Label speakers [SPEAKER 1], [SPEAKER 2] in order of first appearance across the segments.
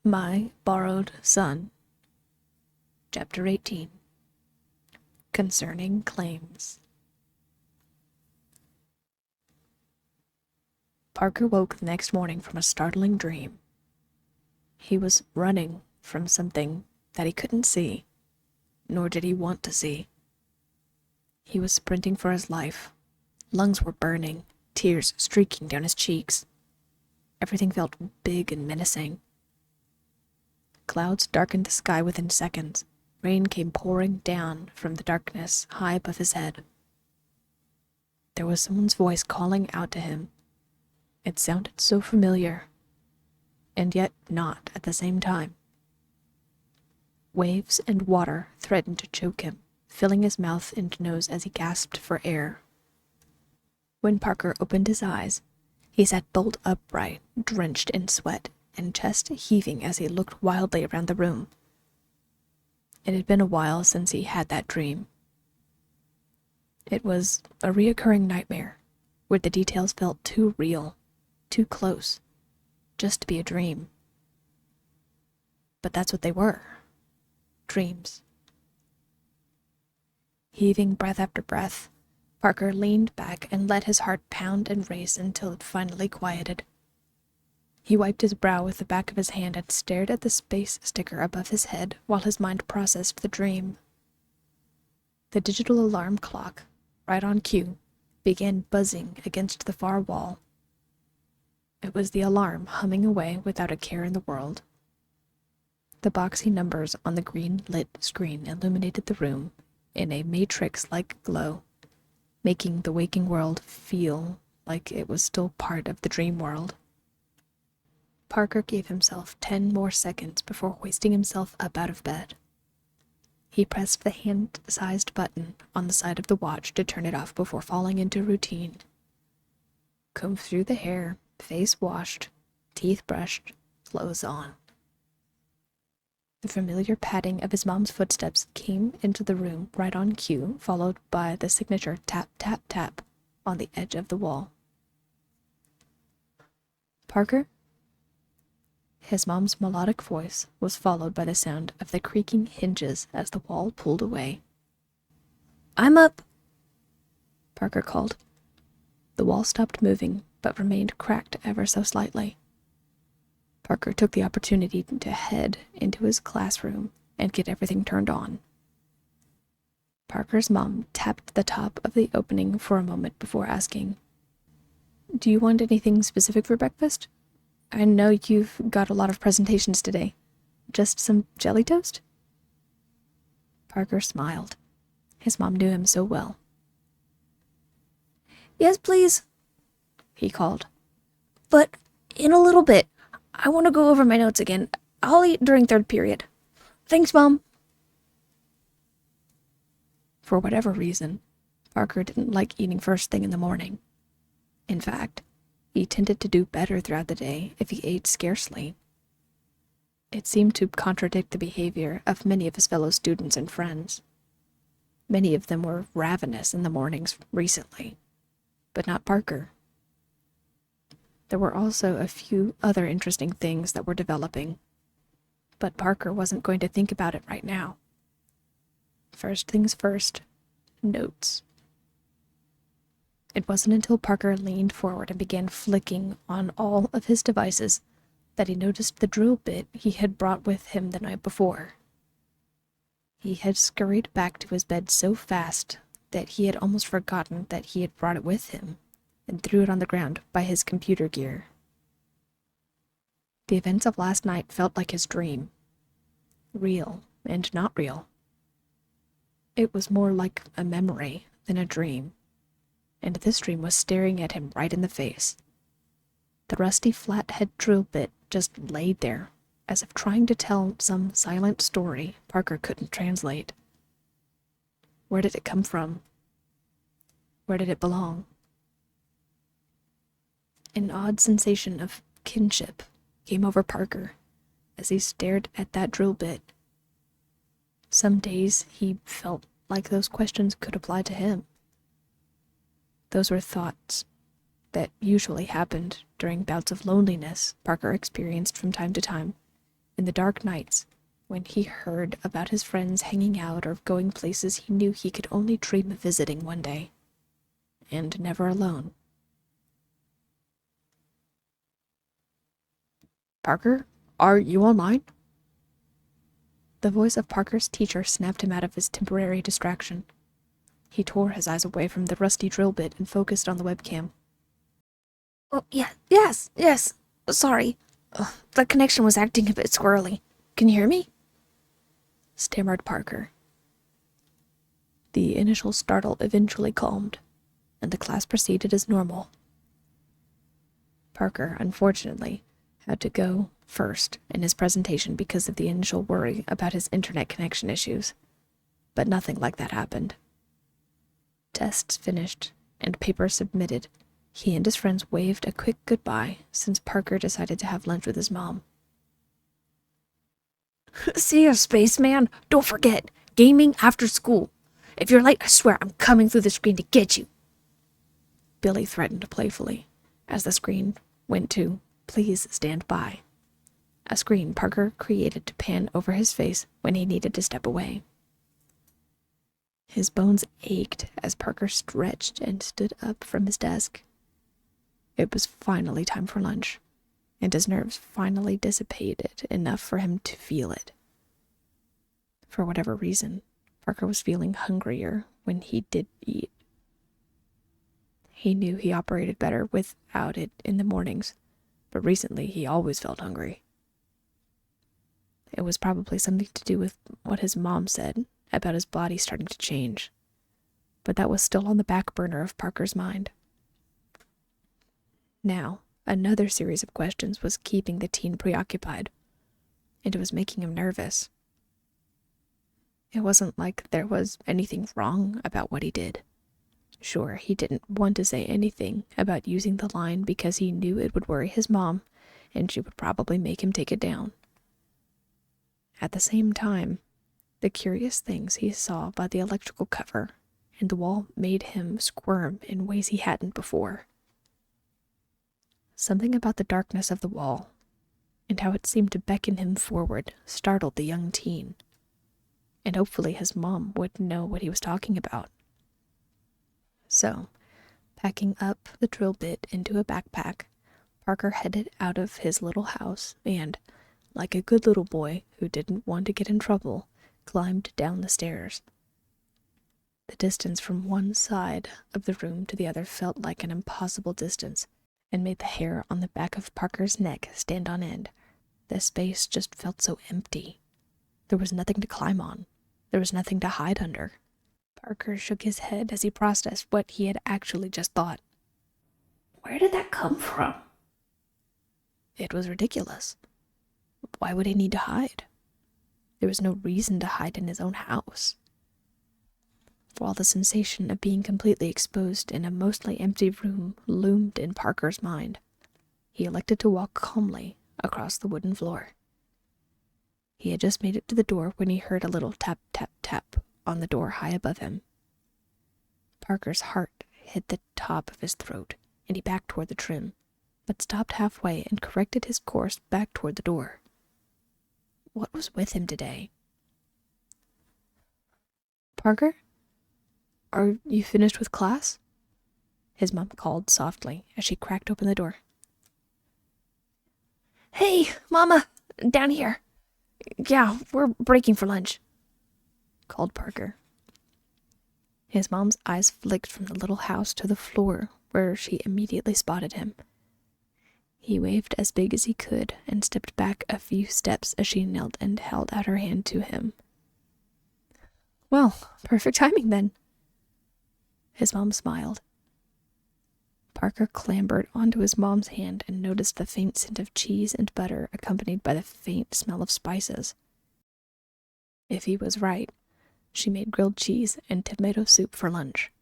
[SPEAKER 1] My Borrowed Son. Chapter 18. Concerning Claims. Parker woke the next morning from a startling dream. He was running from something that he couldn't see, nor did he want to see. He was sprinting for his life. Lungs were burning, tears streaking down his cheeks. Everything felt big and menacing. Clouds darkened the sky within seconds. Rain came pouring down from the darkness high above his head. There was someone's voice calling out to him. It sounded so familiar, and yet not at the same time. Waves and water threatened to choke him, filling his mouth and nose as he gasped for air. When Parker opened his eyes, he sat bolt upright, drenched in sweat, and chest heaving as he looked wildly around the room. It had been a while since he had that dream. It was a reoccurring nightmare, where the details felt too real, too close, just to be a dream. But that's what they were. Dreams. Heaving breath after breath, Parker leaned back and let his heart pound and race until it finally quieted. He wiped his brow with the back of his hand and stared at the space sticker above his head while his mind processed the dream. The digital alarm clock, right on cue, began buzzing against the far wall. It was the alarm humming away without a care in the world. The boxy numbers on the green-lit screen illuminated the room in a matrix-like glow, making the waking world feel like it was still part of the dream world. Parker gave himself 10 more seconds before hoisting himself up out of bed. He pressed the hand-sized button on the side of the watch to turn it off before falling into routine. Combed through the hair, face washed, teeth brushed, clothes on. The familiar padding of his mom's footsteps came into the room right on cue, followed by the signature tap, tap, tap on the edge of the wall. Parker? His mom's melodic voice was followed by the sound of the creaking hinges as the wall pulled away. "I'm up," Parker called. The wall stopped moving, but remained cracked ever so slightly. Parker took the opportunity to head into his classroom and get everything turned on. Parker's mom tapped the top of the opening for a moment before asking, "Do you want anything specific for breakfast? I know you've got a lot of presentations today. Just some jelly toast?" Parker smiled. His mom knew him so well. "Yes, please," he called. "But in a little bit. I want to go over my notes again. I'll eat during third period. Thanks, Mom." For whatever reason, Parker didn't like eating first thing in the morning. In fact, he tended to do better throughout the day if he ate scarcely. It seemed to contradict the behavior of many of his fellow students and friends. Many of them were ravenous in the mornings recently, but not Parker. There were also a few other interesting things that were developing, but Parker wasn't going to think about it right now. First things first, notes. It wasn't until Parker leaned forward and began flicking on all of his devices that he noticed the drill bit he had brought with him the night before. He had scurried back to his bed so fast that he had almost forgotten that he had brought it with him and threw it on the ground by his computer gear. The events of last night felt like his dream. Real and not real. It was more like a memory than a dream. And this dream was staring at him right in the face. The rusty flathead drill bit just laid there, as if trying to tell some silent story Parker couldn't translate. Where did it come from? Where did it belong? An odd sensation of kinship came over Parker as he stared at that drill bit. Some days he felt like those questions could apply to him. Those were thoughts that usually happened during bouts of loneliness Parker experienced from time to time, in the dark nights, when he heard about his friends hanging out or going places he knew he could only dream of visiting one day. And never alone. "Parker, are you online?" The voice of Parker's teacher snapped him out of his temporary distraction. He tore his eyes away from the rusty drill bit and focused on the webcam.
[SPEAKER 2] "Oh, yeah, yes. Sorry. The connection was acting a bit squirrely. Can you hear me?"
[SPEAKER 1] Stammered Parker. The initial startle eventually calmed, and the class proceeded as normal. Parker, unfortunately, had to go first in his presentation because of the initial worry about his internet connection issues, but nothing like that happened. Tests finished and papers submitted, he and his friends waved a quick goodbye since Parker decided to have lunch with his mom.
[SPEAKER 2] "See ya, spaceman. Don't forget, gaming after school. If you're late, I swear I'm coming through the screen to get you,"
[SPEAKER 1] Billy threatened playfully, as the screen went to "Please stand by," a screen Parker created to pan over his face when he needed to step away. His bones ached as Parker stretched and stood up from his desk. It was finally time for lunch, and his nerves finally dissipated enough for him to feel it. For whatever reason, Parker was feeling hungrier when he did eat. He knew he operated better without it in the mornings, but recently he always felt hungry. It was probably something to do with what his mom said about his body starting to change, but that was still on the back burner of Parker's mind. Now, another series of questions was keeping the teen preoccupied, and it was making him nervous. It wasn't like there was anything wrong about what he did. Sure, he didn't want to say anything about using the line because he knew it would worry his mom, and she would probably make him take it down. At the same time, the curious things he saw by the electrical cover and the wall made him squirm in ways he hadn't before. Something about the darkness of the wall, and how it seemed to beckon him forward, startled the young teen. And hopefully his mom would know what he was talking about. So, packing up the drill bit into a backpack, Parker headed out of his little house and, like a good little boy who didn't want to get in trouble, climbed down the stairs. The distance from one side of the room to the other felt like an impossible distance, and made the hair on the back of Parker's neck stand on end. The space just felt so empty. There was nothing to climb on. There was nothing to hide under. Parker shook his head as he processed what he had actually just thought.
[SPEAKER 2] Where did that come from?
[SPEAKER 1] It was ridiculous. Why would he need to hide? There was no reason to hide in his own house. While the sensation of being completely exposed in a mostly empty room loomed in Parker's mind, he elected to walk calmly across the wooden floor. He had just made it to the door when he heard a little tap, tap, tap on the door high above him. Parker's heart hit the top of his throat, and he backed toward the trim, but stopped halfway and corrected his course back toward the door. What was with him today? "Parker? Are you finished with class?" His mom called softly as she cracked open the door.
[SPEAKER 2] "Hey, Mama, down here. Yeah, we're breaking for lunch,"
[SPEAKER 1] called Parker. His mom's eyes flicked from the little house to the floor, where she immediately spotted him. He waved as big as he could and stepped back a few steps as she knelt and held out her hand to him. "Well, perfect timing then." His mom smiled. Parker clambered onto his mom's hand and noticed the faint scent of cheese and butter accompanied by the faint smell of spices. If he was right, she made grilled cheese and tomato soup for lunch.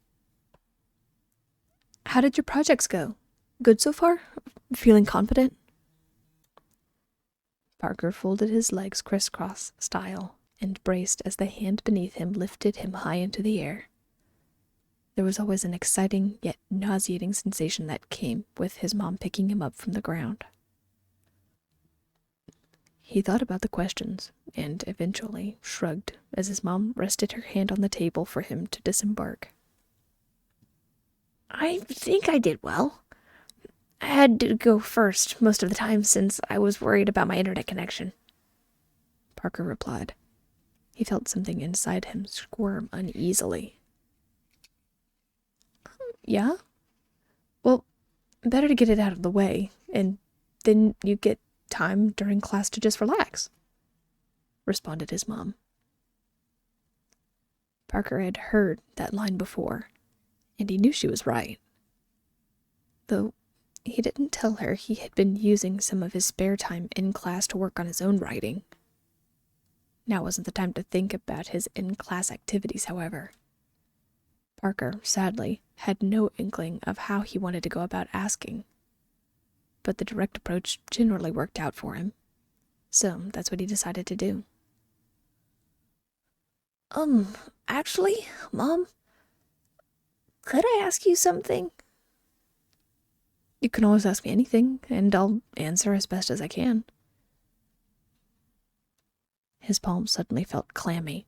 [SPEAKER 1] "How did your projects go? Good so far? Feeling confident?" Parker folded his legs crisscross style and braced as the hand beneath him lifted him high into the air. There was always an exciting yet nauseating sensation that came with his mom picking him up from the ground. He thought about the questions, and eventually shrugged as his mom rested her hand on the table for him to disembark.
[SPEAKER 2] I think I did well. I had to go first most of the time since I was worried about my internet connection.
[SPEAKER 1] Parker replied. He felt something inside him squirm uneasily. Yeah? Well, better to get it out of the way, and then you get time during class to just relax, responded his mom. Parker had heard that line before, and he knew she was right. Though he didn't tell her he had been using some of his spare time in class to work on his own writing. Now wasn't the time to think about his in-class activities, however. Parker, sadly, had no inkling of how he wanted to go about asking. But the direct approach generally worked out for him. So that's what he decided to do.
[SPEAKER 2] Actually, Mom, could I ask you something?
[SPEAKER 1] You can always ask me anything, and I'll answer as best as I can. His palm suddenly felt clammy.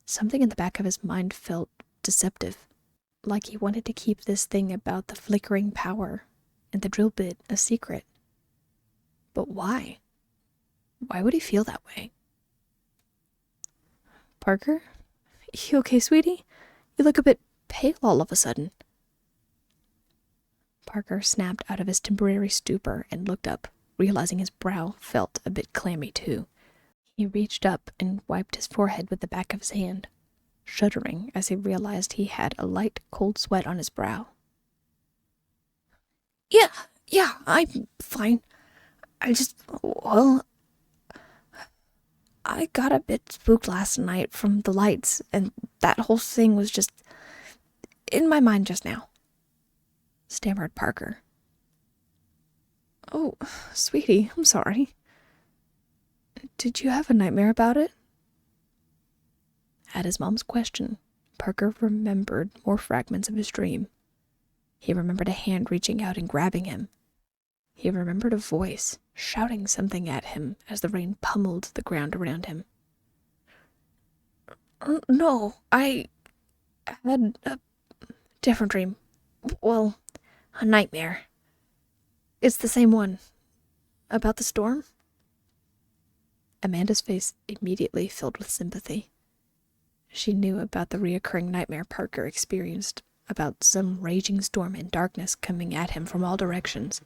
[SPEAKER 1] Something in the back of his mind felt deceptive, like he wanted to keep this thing about the flickering power and the drill bit a secret. But why? Why would he feel that way? Parker? You okay, sweetie? You look a bit pale all of a sudden. Parker snapped out of his temporary stupor and looked up, realizing his brow felt a bit clammy too. He reached up and wiped his forehead with the back of his hand, shuddering as he realized he had a light, cold sweat on his brow.
[SPEAKER 2] Yeah, I'm fine. I got a bit spooked last night from the lights, and that whole thing was just in my mind just now,
[SPEAKER 1] stammered Parker. Oh, sweetie, I'm sorry. Did you have a nightmare about it? At his mom's question, Parker remembered more fragments of his dream. He remembered a hand reaching out and grabbing him. He remembered a voice shouting something at him as the rain pummeled the ground around him.
[SPEAKER 2] No, I had a different dream. Well, a nightmare.
[SPEAKER 1] It's the same one. About the storm? Amanda's face immediately filled with sympathy. She knew about the reoccurring nightmare Parker experienced, about some raging storm and darkness coming at him from all directions.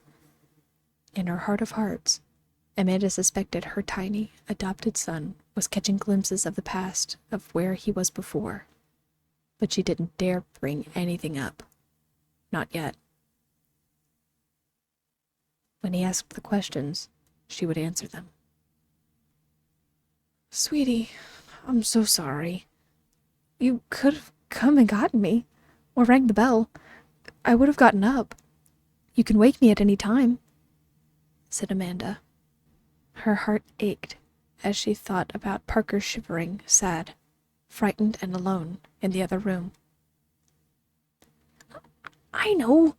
[SPEAKER 1] In her heart of hearts, Amanda suspected her tiny, adopted son was catching glimpses of the past, of where he was before. But she didn't dare bring anything up. Not yet. When he asked the questions, she would answer them. Sweetie, I'm so sorry. You could have come and gotten me, or rang the bell. I would have gotten up. You can wake me at any time, said Amanda. Her heart ached as she thought about Parker shivering, sad, frightened and alone in the other room.
[SPEAKER 2] I know,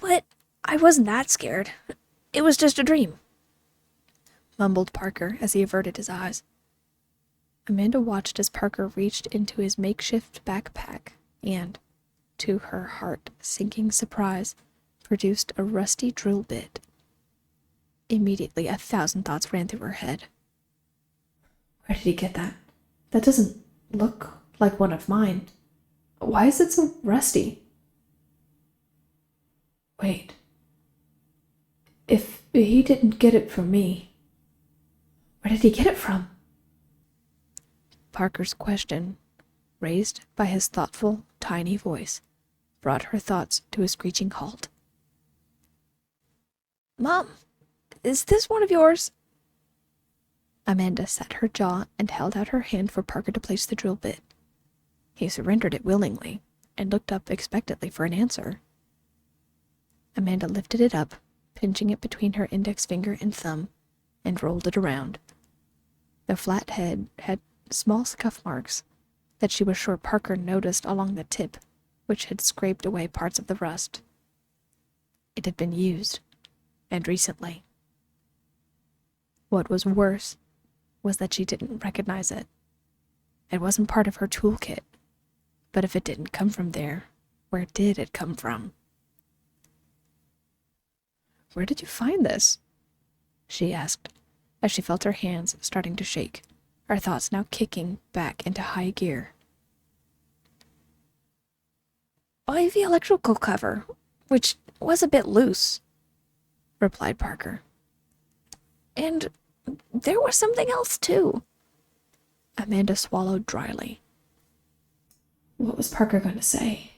[SPEAKER 2] but I wasn't that scared. It was just a dream,
[SPEAKER 1] mumbled Parker as he averted his eyes. Amanda watched as Parker reached into his makeshift backpack and, to her heart-sinking surprise, produced a rusty drill bit. Immediately, 1,000 thoughts ran through her head. Where did he get that? That doesn't look like one of mine. Why is it so rusty? Wait. If he didn't get it from me, where did he get it from? Parker's question, raised by his thoughtful, tiny voice, brought her thoughts to a screeching halt.
[SPEAKER 2] Mom, is this one of yours?
[SPEAKER 1] Amanda set her jaw and held out her hand for Parker to place the drill bit. He surrendered it willingly and looked up expectantly for an answer. Amanda lifted it up, pinching it between her index finger and thumb, and rolled it around. The flat head had small scuff marks that she was sure Parker noticed along the tip, which had scraped away parts of the rust. It had been used, and recently. What was worse was that she didn't recognize it. It wasn't part of her toolkit, but if it didn't come from there, where did it come from? "Where did you find this?" she asked, as she felt her hands starting to shake, her thoughts now kicking back into high gear.
[SPEAKER 2] "By the electrical cover, which was a bit loose," replied Parker. "And there was something else, too."
[SPEAKER 1] Amanda swallowed dryly. What was Parker going to say?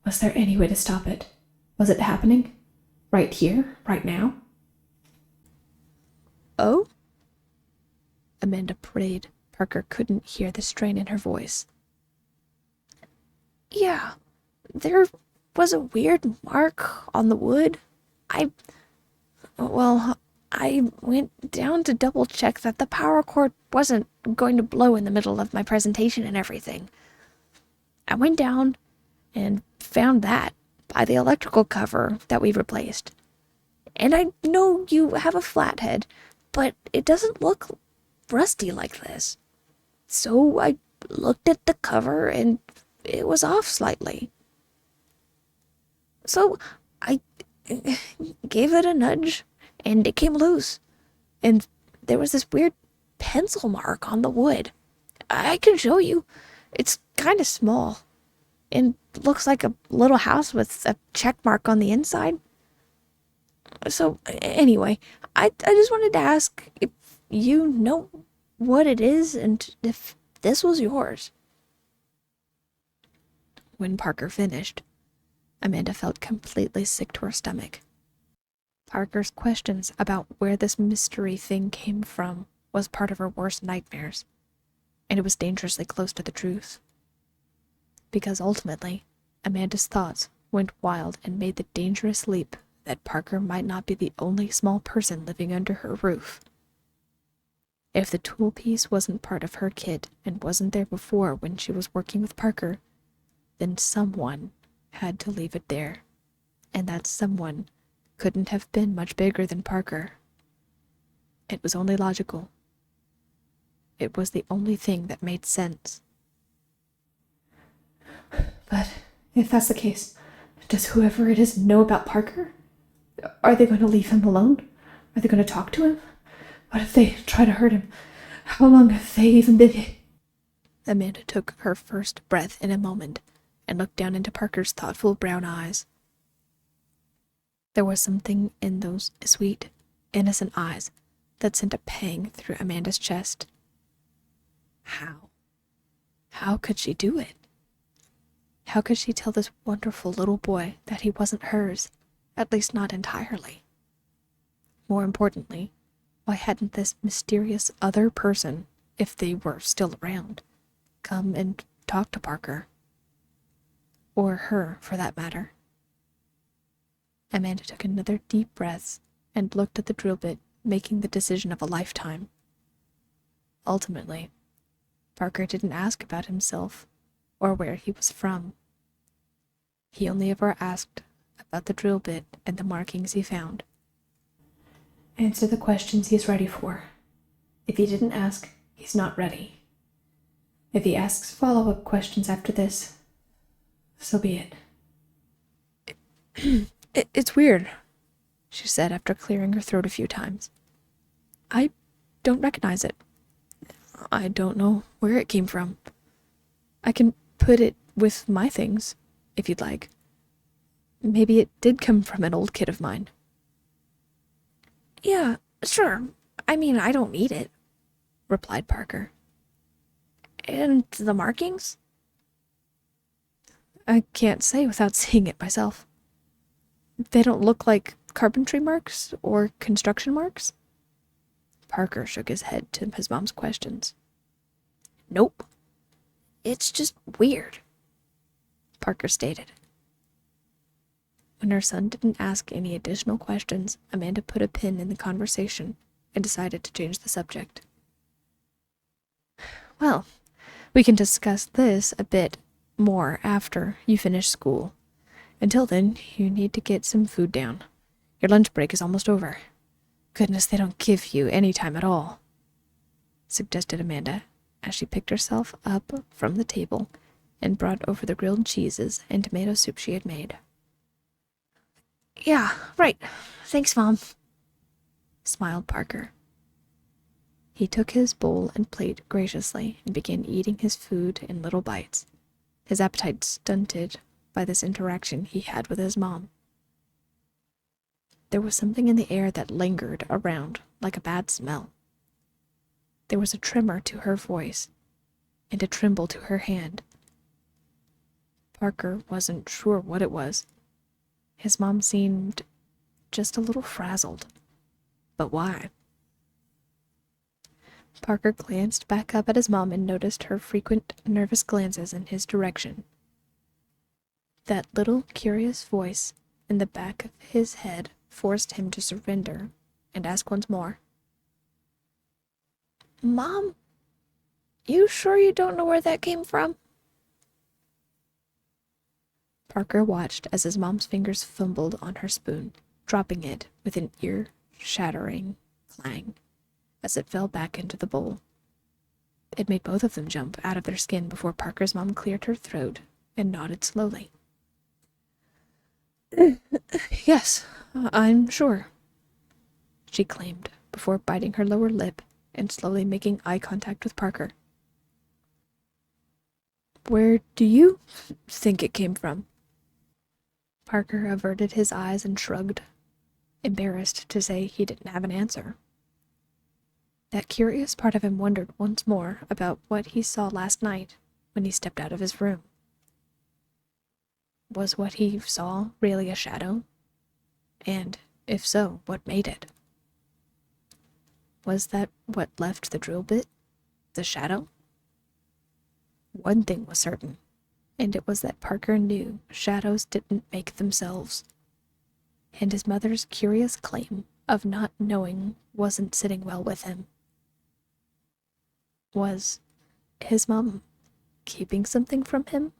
[SPEAKER 1] Was there any way to stop it? Was it happening? Right here? Right now? "Oh?" Amanda prayed Parker couldn't hear the strain in her voice.
[SPEAKER 2] "Yeah, there was a weird mark on the wood. I went down to double check that the power cord wasn't going to blow in the middle of my presentation and everything. I went down and found that by the electrical cover that we replaced. And I know you have a flathead, but it doesn't look rusty like this. So I looked at the cover and it was off slightly. So I gave it a nudge and it came loose. And there was this weird pencil mark on the wood. I can show you. It's kind of small and looks like a little house with a check mark on the inside. So anyway, I just wanted to ask if you know what it is and if this was yours." When Parker finished, Amanda felt completely sick to her stomach. Parker's questions about where this mystery thing came from was part of her worst nightmares, and it was dangerously close to the truth. Because ultimately, Amanda's thoughts went wild and made the dangerous leap that Parker might not be the only small person living under her roof. If the tool piece wasn't part of her kit and wasn't there before when she was working with Parker, then someone had to leave it there, and that someone couldn't have been much bigger than Parker. It was only logical. It was the only thing that made sense. But if that's the case, does whoever it is know about Parker? Are they going to leave him alone? Are they going to talk to him? What if they try to hurt him? How long have they even been? Amanda took her first breath in a moment and looked down into Parker's thoughtful brown eyes. There was something in those sweet, innocent eyes that sent a pang through Amanda's chest. How? How could she do it? How could she tell this wonderful little boy that he wasn't hers, at least not entirely? More importantly, why hadn't this mysterious other person, if they were still around, come and talk to Parker? Or her, for that matter. Amanda took another deep breath and looked at the drill bit, making the decision of a lifetime. Ultimately, Parker didn't ask about himself or where he was from. He only ever asked about the drill bit and the markings he found. Answer the questions he's ready for. If he didn't ask, he's not ready. If he asks follow-up questions after this, so be it. It's weird, she said after clearing her throat a few times. I don't recognize it. I don't know where it came from. I can put it with my things, if you'd like. Maybe it did come from an old kid of mine. "Yeah, sure. I mean, I don't need it," replied Parker. "And the markings?"
[SPEAKER 1] I can't say without seeing it myself. They don't look like carpentry marks or construction marks? Parker shook his head to his mom's questions.
[SPEAKER 2] "Nope. It's just weird,"
[SPEAKER 1] Parker stated. When her son didn't ask any additional questions, Amanda put a pin in the conversation and decided to change the subject. Well, we can discuss this a bit more after you finish school. Until then, you need to get some food down. Your lunch break is almost over. goodness they don't give you any time at all," suggested Amanda, as she picked herself up from the table and brought over the grilled cheeses and tomato soup she had made. "Yeah, right. Thanks, Mom," smiled Parker. He took his bowl and plate graciously and began eating his food in little bites, his appetite stunted by this interaction he had with his mom. There was something in the air that lingered around like a bad smell. There was a tremor to her voice and a tremble to her hand. Parker wasn't sure what it was. His mom seemed just a little frazzled. But why? Parker glanced back up at his mom and noticed her frequent nervous glances in his direction. That little curious voice in the back of his head forced him to surrender and ask once more, "Mom, you sure you don't know where that came from?" Parker watched as his mom's fingers fumbled on her spoon, dropping it with an ear-shattering clang as it fell back into the bowl. It made both of them jump out of their skin before Parker's mom cleared her throat and nodded slowly. "Yes, I'm sure," she claimed before biting her lower lip and slowly making eye contact with Parker. "Where do you think it came from?" Parker averted his eyes and shrugged, embarrassed to say he didn't have an answer. That curious part of him wondered once more about what he saw last night when he stepped out of his room. Was what he saw really a shadow? And, if so, what made it? Was that what left the drill bit? The shadow? One thing was certain, and it was that Parker knew shadows didn't make themselves. And his mother's curious claim of not knowing wasn't sitting well with him. Was his mom keeping something from him?